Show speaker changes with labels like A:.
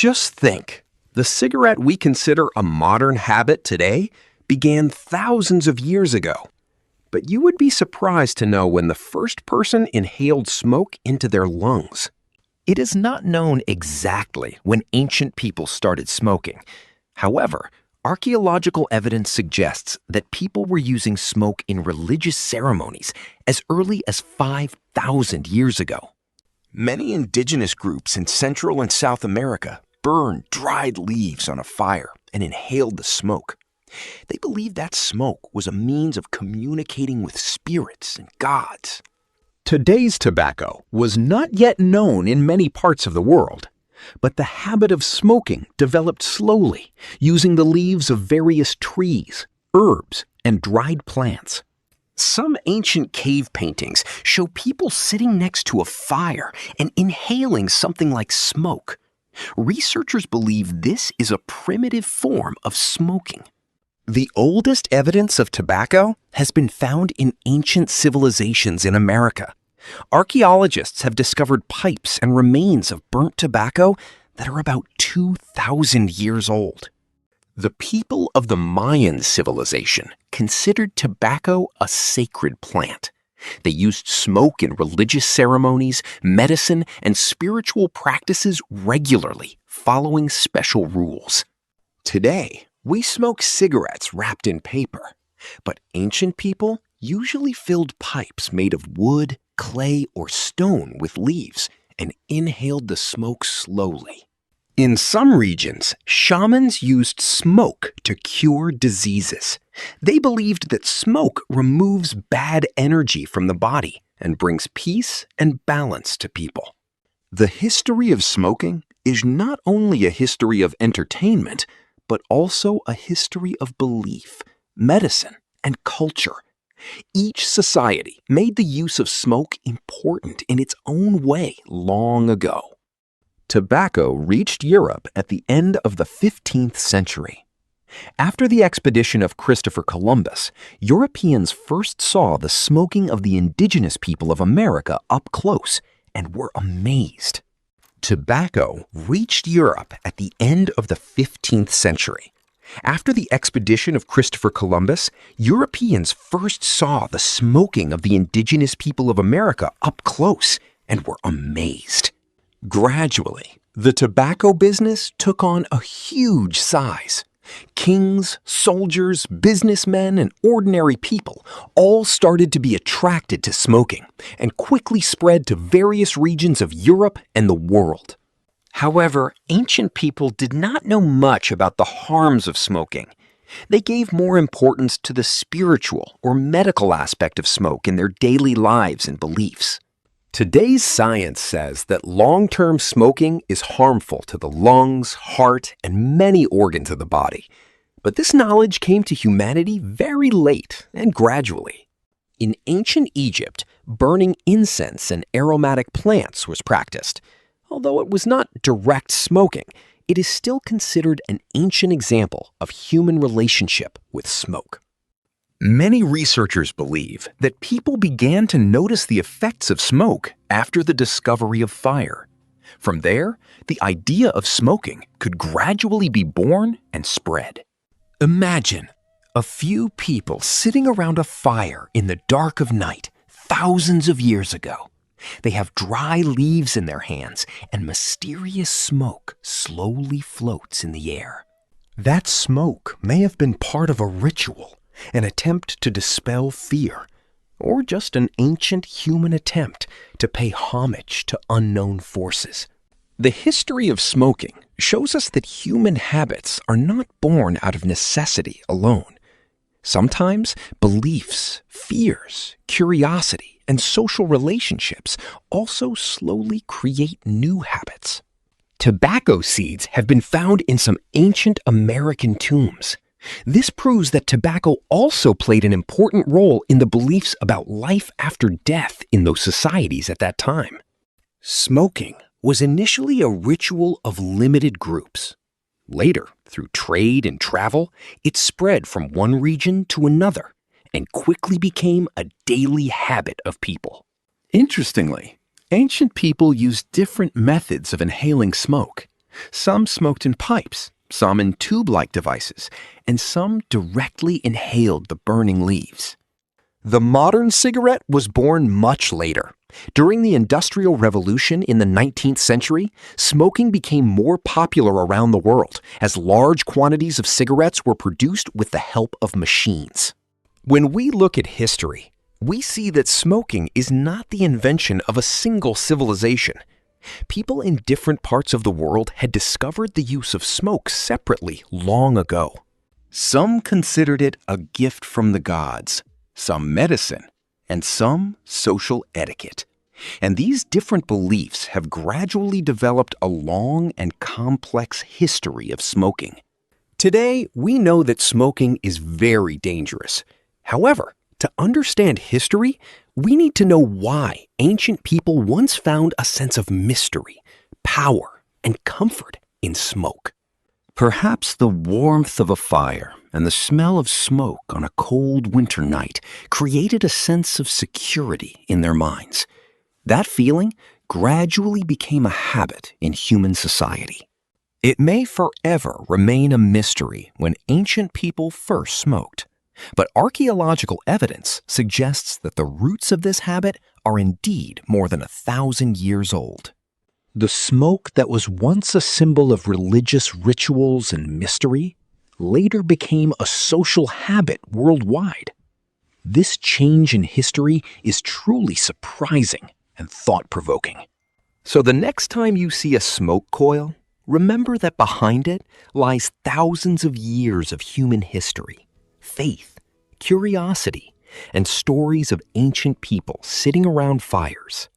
A: Just think, the cigarette we consider a modern habit today began thousands of years ago. But you would be surprised to know when the first person inhaled smoke into their lungs.
B: It is not known exactly when ancient people started smoking. However, archaeological evidence suggests that people were using smoke in religious ceremonies as early as 5,000 years ago.
C: Many indigenous groups in Central and South America burned dried leaves on a fire and inhaled the smoke. They believed that smoke was a means of communicating with spirits and gods.
A: Today's tobacco was not yet known in many parts of the world, but the habit of smoking developed slowly using the leaves of various trees, herbs, and dried plants.
C: Some ancient cave paintings show people sitting next to a fire and inhaling something like smoke. Researchers believe this is a primitive form of smoking.
B: The oldest evidence of tobacco has been found in ancient civilizations in America. Archaeologists have discovered pipes and remains of burnt tobacco that are about 2,000 years old.
C: The people of the Mayan civilization considered tobacco a sacred plant. They used smoke in religious ceremonies, medicine, and spiritual practices regularly, following special rules. Today, we smoke cigarettes wrapped in paper, but ancient people usually filled pipes made of wood, clay, or stone with leaves and inhaled the smoke slowly.
A: In some regions, shamans used smoke to cure diseases. They believed that smoke removes bad energy from the body and brings peace and balance to people.
C: The history of smoking is not only a history of entertainment, but also a history of belief, medicine, and culture. Each society made the use of smoke important in its own way long ago.
A: Tobacco reached Europe at the end of the 15th century. After the expedition of Christopher Columbus, Europeans first saw the smoking of the indigenous people of America up close and were amazed. Tobacco reached Europe at the end of the 15th century. After the expedition of Christopher Columbus, Europeans first saw the smoking of the indigenous people of America up close and were amazed. Gradually, the tobacco business took on a huge size. Kings, soldiers, businessmen, and ordinary people all started to be attracted to smoking and quickly spread to various regions of Europe and the world.
B: However, ancient people did not know much about the harms of smoking. They gave more importance to the spiritual or medical aspect of smoke in their daily lives and beliefs.
A: Today's science says that long-term smoking is harmful to the lungs, heart, and many organs of the body. But this knowledge came to humanity very late and gradually. In ancient Egypt, burning incense and aromatic plants was practiced. Although it was not direct smoking, it is still considered an ancient example of human relationship with smoke.
B: Many researchers believe that people began to notice the effects of smoke after the discovery of fire. From there, the idea of smoking could gradually be born and spread. Imagine a few people sitting around a fire in the dark of night thousands of years ago. They have dry leaves in their hands, and mysterious smoke slowly floats in the air.
A: That smoke may have been part of a ritual, an attempt to dispel fear, or just an ancient human attempt to pay homage to unknown forces. The history of smoking shows us that human habits are not born out of necessity alone. Sometimes beliefs, fears, curiosity, and social relationships also slowly create new habits. Tobacco seeds have been found in some ancient American tombs. This proves that tobacco also played an important role in the beliefs about life after death in those societies at that time. Smoking was initially a ritual of limited groups. Later, through trade and travel, it spread from one region to another and quickly became a daily habit of people.
C: Interestingly, ancient people used different methods of inhaling smoke. Some smoked in pipes, some in tube-like devices, and some directly inhaled the burning leaves. The modern cigarette was born much later. During the Industrial Revolution in the 19th century, smoking became more popular around the world as large quantities of cigarettes were produced with the help of machines. When we look at history, we see that smoking is not the invention of a single civilization. People in different parts of the world had discovered the use of smoke separately long ago. Some considered it a gift from the gods, some medicine, and some social etiquette. And these different beliefs have gradually developed a long and complex history of smoking. Today, we know that smoking is very dangerous. However, to understand history, we need to know why ancient people once found a sense of mystery, power, and comfort in smoke. Perhaps the warmth of a fire and the smell of smoke on a cold winter night created a sense of security in their minds. That feeling gradually became a habit in human society. It may forever remain a mystery when ancient people first smoked, but archaeological evidence suggests that the roots of this habit are indeed more than 1,000 years old.
A: The smoke that was once a symbol of religious rituals and mystery later became a social habit worldwide. This change in history is truly surprising and thought-provoking.
C: So the next time you see a smoke coil, remember that behind it lies thousands of years of human history, faith, curiosity, and stories of ancient people sitting around fires,